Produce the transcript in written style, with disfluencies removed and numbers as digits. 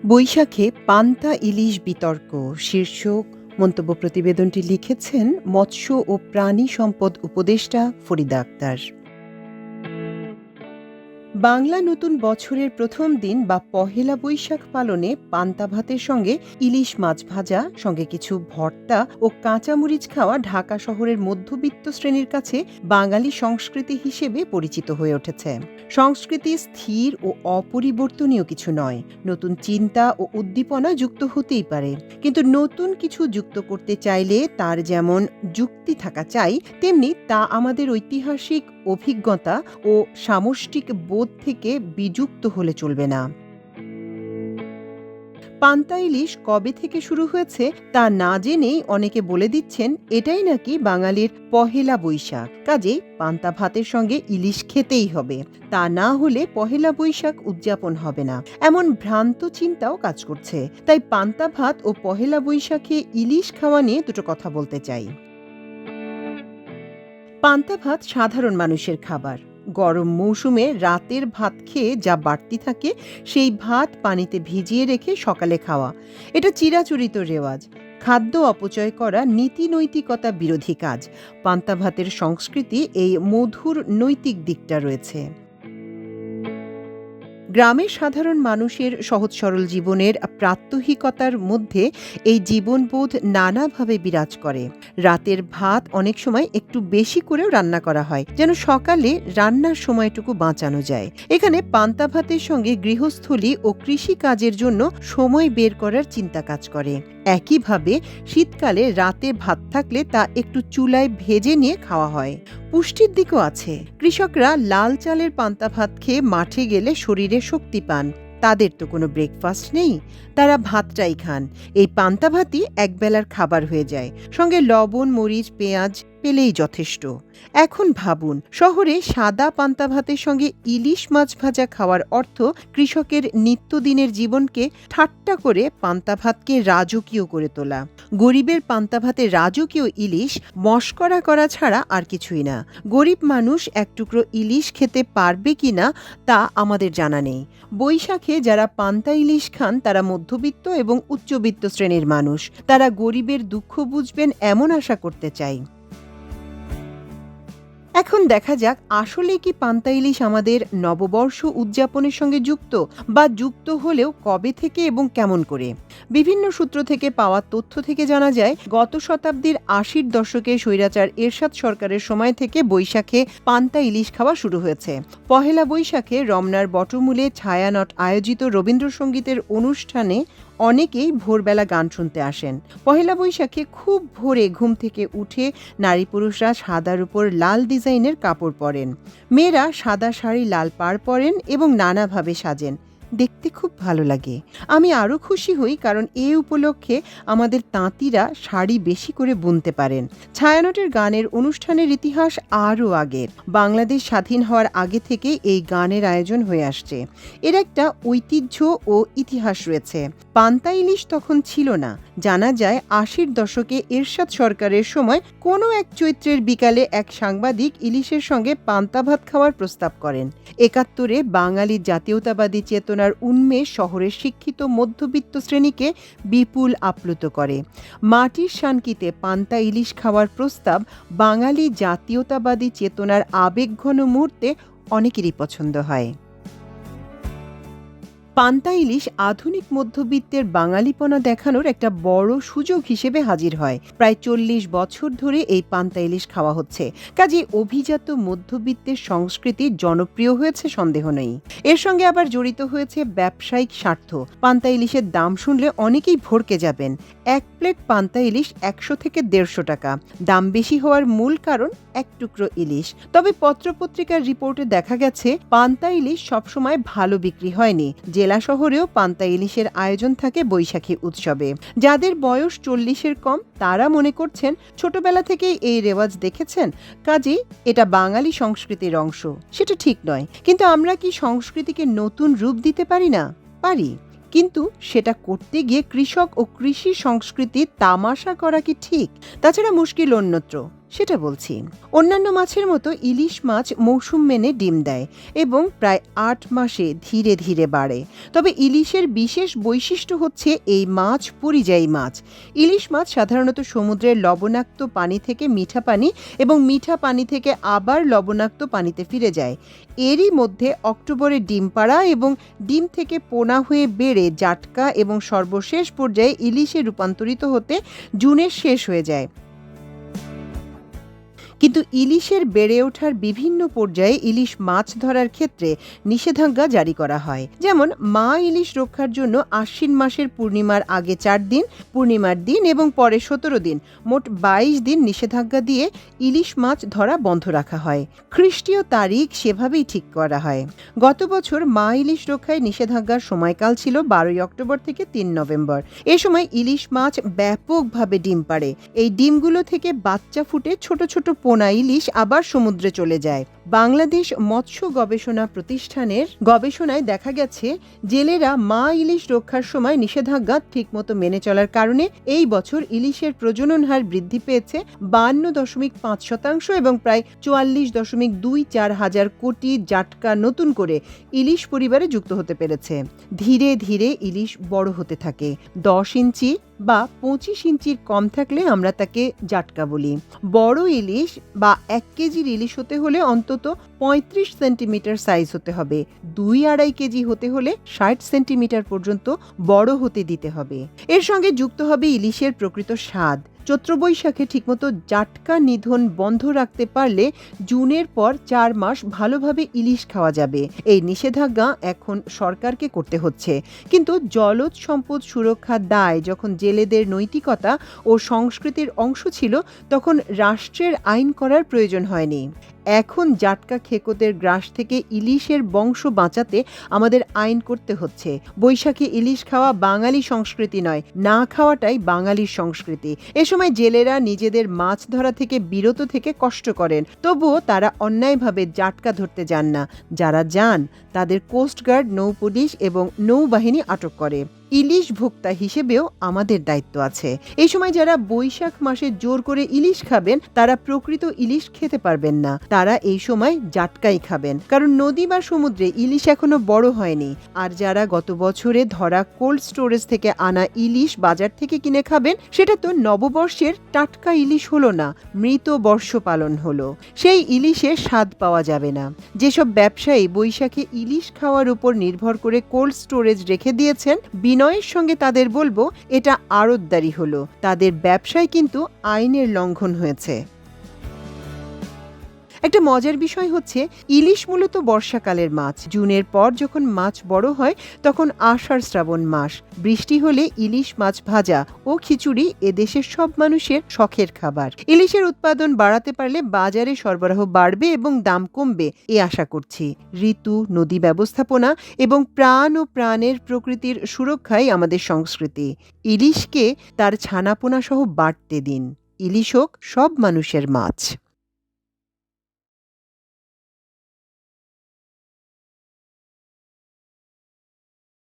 বৈশাখে পান্তা ইলিশ বিতর্ক শীর্ষক মন্তব্য প্রতিবেদনটি লিখেছেন মৎস্য ও প্রাণী সম্পদ উপদেষ্টা ফরিদা আক্তার। বাংলা নতুন বছরের প্রথম দিন বা পহেলা বৈশাখ পালনে পান্তা ভাতের সঙ্গে ইলিশ মাছ ভাজা, সঙ্গে কিছু ভর্তা ও কাঁচামরিচ খাওয়া ঢাকা শহরের মধ্যবিত্ত শ্রেণীর কাছে বাঙালি সংস্কৃতি হিসেবে পরিচিত হয়ে উঠেছে। সংস্কৃতি স্থির ও অপরিবর্তনীয় কিছু নয়, নতুন চিন্তা ও উদ্দীপনা যুক্ত হতেই পারে, কিন্তু নতুন কিছু যুক্ত করতে চাইলে তার যেমন যুক্তি থাকা চাই, তেমনি তা আমাদের ঐতিহাসিক অভিজ্ঞতা ও সামষ্টিক বোধ থেকে বিযুক্ত হলে চলবে না। পান্তা ইলিশ কবে থেকে শুরু হয়েছে তা না জেনেই অনেকে বলে দিচ্ছেন এটাই নাকি বাঙালির পহেলা বৈশাখ, কাজেই পান্তা ভাতের সঙ্গে ইলিশ খেতেই হবে, তা না হলে পহেলা বৈশাখ উদযাপন হবে না, এমন ভ্রান্ত চিন্তাও কাজ করছে। তাই পান্তা ভাত ও পহেলা বৈশাখে ইলিশ খাওয়া নিয়ে দুটো কথা বলতে চাই। পান্তা ভাত সাধারণ মানুষের খাবার। গরম মৌসুমে রাতের ভাত খেয়ে যা বাড়তি থাকে সেই ভাত পানিতে ভিজিয়ে রেখে সকালে খাওয়া, এটা চিরাচরিত রেওয়াজ। খাদ্য অপচয় করা নীতি নৈতিকতা বিরোধী কাজ। পান্তা ভাতের সংস্কৃতি এই মধুর নৈতিক দিকটা রয়েছে। গ্রামের সাধারণ মানুষের সহজ সরল জীবনের প্রাত্যহিকতার মধ্যে এই জীবনবোধ নানাভাবে বিরাজ করে। রাতের ভাত অনেক সময় একটু বেশি করেও রান্না করা হয়, যেন সকালে রান্নার সময়টুকু বাঁচানো যায়। এখানে পান্তা ভাতের সঙ্গে গৃহস্থলী ও কৃষি কাজের জন্য সময় বের করার চিন্তা কাজ করে। একইভাবে শীতকালে রাতে ভাত থাকলে তা একটু চুলায় ভেজে নিয়ে খাওয়া হয়। পুষ্টির দিকও আছে। কৃষকরা লাল চালের পান্তা ভাত খেয়ে মাঠে গেলে শরীরে শক্তি পান। তাদের তো কোনো ব্রেকফাস্ট নেই, তারা ভাতটাই খান। এই পান্তা ভাতই একবেলার খাবার হয়ে যায়, সঙ্গে লবণ মরিচ পেঁয়াজ পেলেই যথেষ্ট। এখন ভাবুন, শহরে সাদা পান্তা ভাতের সঙ্গে ইলিশ মাছ ভাজা খাওয়ার অর্থ কৃষকের নিত্যদিনের জীবনকে ঠাট্টা করে পান্তা ভাতকে রাজকীয় করে তোলা। গরিবের পান্তা ভাতে রাজকীয় ইলিশ মশকরা করা ছাড়া আর কিছুই না। গরিব মানুষ এক টুকরো ইলিশ খেতে পারবে কিনা তা আমাদের জানা নেই। বৈশাখে যারা পান্তা ইলিশ খান তারা মধ্যবিত্ত এবং উচ্চবিত্ত শ্রেণীর মানুষ। তারা গরিবের দুঃখ বুঝবেন এমন আশা করতে চাই। এখন দেখা যাক আসলে কি পান্তা ইলিশ আমাদের নববর্ষ উদযাপনের সঙ্গে যুক্ত, বা যুক্ত হলেও কবে থেকে এবং কেমন করে। বিভিন্ন সূত্র থেকে পাওয়া তথ্য থেকে জানা যায়, গত শতাব্দীর ৮০-র দশকে স্বৈরাচার এরশাদ সরকারের সময় থেকে বৈশাখে পান্তা ইলিশ খাওয়া শুরু হয়েছে। পহেলা বৈশাখে রমনার বটমূলে ছায়ানট আয়োজিত রবীন্দ্রসঙ্গীতের অনুষ্ঠানে অনেকেই ভোরবেলা গান শুনতে আসেন। পহেলা বৈশাখে খুব ভোরে ঘুম থেকে উঠে নারী পুরুষরা সাদার উপর লাল ডিজাইনের কাপড় পরেন। মেয়েরা সাদা শাড়ি লাল পাড় পরেন এবং নানাভাবে সাজেন। দেখতে খুব ভালো লাগে। আমি আরও খুশি হই কারণ এই উপলক্ষে আমাদের তাঁতিরা শাড়ি বেশি করে বুনতে পারেন। ছায়ানটের গানের অনুষ্ঠানের ইতিহাস আরও আগের। বাংলাদেশ স্বাধীন হওয়ার আগে থেকে এই গানের আয়োজন হয়ে আসছে। এর একটা ঐতিহ্য ও ইতিহাস রয়েছে। পান্তা ইলিশ তখন ছিল না। জানা যায় ৮০-র দশকে এরশাদ সরকারের সময় কোনো এক চৈত্রের বিকালে এক সাংবাদিক ইলিশের সঙ্গে পান্তা ভাত খাওয়ার প্রস্তাব করেন। ৭১-এ বাঙালি জাতীয়তাবাদী চেতনার উন্মেষ শহরের শিক্ষিত মধ্যবিত্ত শ্রেণীকে বিপুল আপ্লুত করে। মাটির শানকিতে পান্তা ইলিশ খাওয়ার প্রস্তাব বাঙালি জাতীয়তাবাদী চেতনার আবেগঘন মুহূর্তে অনেকেরই পছন্দ হয়। পান্তা ইলিশ আধুনিক মধ্যবিত্তের বাঙালিপনা দেখানোর একটা বড় সুযোগ হিসেবে হাজির হয়। প্রায় ৪০ বছর ধরে এই পান্তা ইলিশ খাওয়া হচ্ছে, কাজেই অভিজাত মধ্যবিত্তের সংস্কৃতি জনপ্রিয় হয়েছে সন্দেহ নেই। এর সঙ্গে আবার জড়িত হয়েছে ব্যবসায়িক স্বার্থ। পান্তা ইলিশের দাম শুনলে অনেকেই ভড়কে যাবেন। এক প্লেট পান্তা ইলিশ ১০০ থেকে ১৫০ টাকা। দাম বেশি হওয়ার মূল কারণ এক টুকরো ইলিশ। তবে পত্রপত্রিকার রিপোর্টে দেখা গেছে পান্তা ইলিশ সবসময় ভালো বিক্রি হয়নি। জেলা শহরেও পান্তা ইলিশের আয়োজন থাকে বৈশাখী উৎসবে। যাদের বয়স ৪০-এর কম তারা মনে করছেন ছোটবেলা থেকেই এই রেওয়াজ দেখেছেন, কাজেই এটা বাঙালি সংস্কৃতির অংশ। সেটা ঠিক নয়, কিন্তু আমরা কি সংস্কৃতিকে নতুন রূপ দিতে পারি না? পারি, কিন্তু সেটা করতে গিয়ে কৃষক ও কৃষি সংস্কৃতির তামাশা করা কি ঠিক? তাছাড়া মুশকিল অন্যত্র। সেটা বলছি। অন্যান্য মাছের মতো ইলিশ মাছ মৌসুম মেনে ডিম দেয় এবং প্রায় ৮ মাসে ধীরে ধীরে বাড়ে। তবে ইলিশের বিশেষ বৈশিষ্ট্য হচ্ছে এই মাছ পরিযায়ী মাছ। ইলিশ মাছ সাধারণত সমুদ্রের লবণাক্ত পানি থেকে মিঠা পানি এবং মিঠা পানি থেকে আবার লবণাক্ত পানিতে ফিরে যায়। এরই মধ্যে অক্টোবরে ডিম পাড়া এবং ডিম থেকে পোনা হয়ে বেড়ে জাটকা এবং সর্বশেষ পর্যায়ে ইলিশে রূপান্তরিত হতে জুনের শেষ হয়ে যায়। কিন্তু ইলিশের বেড়ে ওঠার বিভিন্ন পর্যায়ে ইলিশ মাছ ধরার ক্ষেত্রে নিষেধাজ্ঞা জারি করা হয়। যেমন মা ইলিশ রক্ষার জন্য আশ্বিন মাসের পূর্ণিমার আগে ৪ দিন, পূর্ণিমার দিন এবং পরে ১৭ দিন, মোট ২২ দিন নিষেধাজ্ঞা দিয়ে ইলিশ মাছ ধরা বন্ধ রাখা হয়। খ্রিস্টীয় তারিখ সেভাবেই ঠিক করা হয়। গত বছর মা ইলিশ রক্ষায় নিষেধাজ্ঞার সময়কাল ছিল ১২ অক্টোবর থেকে ৩ নভেম্বর। এ সময় ইলিশ মাছ ব্যাপকভাবে ডিম পাড়ে। এই ডিমগুলো থেকে বাচ্চা ফুটে ছোট ছোট পোনা ইলিশ আবার সমুদ্রে চলে যায়। বাংলাদেশ মৎস্য গবেষণা প্রতিষ্ঠানের গবেষণায় দেখা গেছে, জেলেরা মা ইলিশ রক্ষার সময় নিষেধাজ্ঞা ঠিকমতো মেনে চলার কারণে এই বছর ইলিশের প্রজনন হার বৃদ্ধি পেয়েছে ৫২.৫% এবং প্রায় ৪৪.২৪ হাজার কোটি জাটকা নতুন করে ইলিশ পরিবারে যুক্ত হতে পেরেছে। ধীরে ধীরে ইলিশ বড় হতে থাকে। ১০ ইঞ্চি বা ২৫ ইঞ্চির কম থাকলে আমরা তাকে জাটকা বলি। বড় ইলিশ বা ১ কেজির ইলিশ হতে হলে অন্তত ৩৫ সেন্টিমিটার সাইজ হতে হবে। ২-২.৫ কেজি হতে হলে ৬০ সেন্টিমিটার পর্যন্ত বড় হতে দিতে হবে। এর সঙ্গে যুক্ত হবে ইলিশের প্রকৃত স্বাদ। চৈত্র বৈশাখে ঠিকমতো জাটকা নিধন বন্ধ রাখতে পারলে জুনের পর ৪ মাস ভালোভাবে ইলিশ খাওয়া যাবে। এই নিষেধাজ্ঞা এখন সরকারকে করতে হচ্ছে। কিন্তু জলজ সম্পদ সুরক্ষার দায় যখন জেলেদের নৈতিকতা ও সংস্কৃতির অংশ ছিল, তখন রাষ্ট্রের আইন করার প্রয়োজন হয়নি। এখন জাটকা খেকোদের গ্রাস থেকে ইলিশের বংশ বাঁচাতে আমাদের আইন করতে হচ্ছে। বৈশাখী ইলিশ খাওয়া বাঙালি সংস্কৃতি নয়, না খাওয়াটাই বাঙালির সংস্কৃতি। এ সময় জেলেরা নিজেদের মাছ ধরা থেকে বিরত থেকে কষ্ট করেন, তবুও তারা অন্যায়ভাবে জাটকা ধরতে যান না। যারা যান তাদের কোস্টগার্ড, নৌপুলিশ এবং নৌবাহিনী আটক করে। ইলিশ ভোক্তা হিসেবেও আমাদের দায়িত্ব আছে। এই সময় যারা বৈশাখ মাসে জোর করে ইলিশ খাবেন, তারা প্রকৃত ইলিশ খেতে পারবেন না। তারা এই সময় জাটকাই খাবেন, কারণ নদী বা সমুদ্রে ইলিশ এখনো বড় হয়নি। আর যারা গত বছরে ধরা কোল্ড স্টোরেজ থেকে আনা ইলিশ বাজার থেকে কিনে খাবেন, সেটা তো নববর্ষের টাটকা ইলিশ হলো না, মৃত বর্ষ পালন হলো। সেই ইলিশের স্বাদ পাওয়া যাবে না। যেসব ব্যবসায়ী বৈশাখে ইলিশ খাওয়ার উপর নির্ভর করে কোল্ড স্টোরেজ রেখে দিয়েছেন, বিনয়ের সঙ্গে তাদের বলবো, এটা আড়তদারি হলো। তাদের ব্যবসায় কিন্তু আইনের লঙ্ঘন হয়েছে। একটা মজার বিষয় হচ্ছে, ইলিশ মূলত বর্ষাকালের মাছ। জুনের পর যখন মাছ বড় হয়, তখন আষাঢ় শ্রাবণ মাস। বৃষ্টি হলে ইলিশ মাছ ভাজা ও খিচুড়ি এদেশের সব মানুষের শখের খাবার। ইলিশের উৎপাদন বাড়াতে পারলে বাজারে সরবরাহ বাড়বে এবং দাম কমবে, এ আশা করছি। ঋতু, নদী ব্যবস্থাপনা এবং প্রাণ ও প্রাণের প্রকৃতির সুরক্ষাই আমাদের সংস্কৃতি। ইলিশকে তার ছানাপোনা সহ বাড়তে দিন। ইলিশ হোক সব মানুষের মাছ।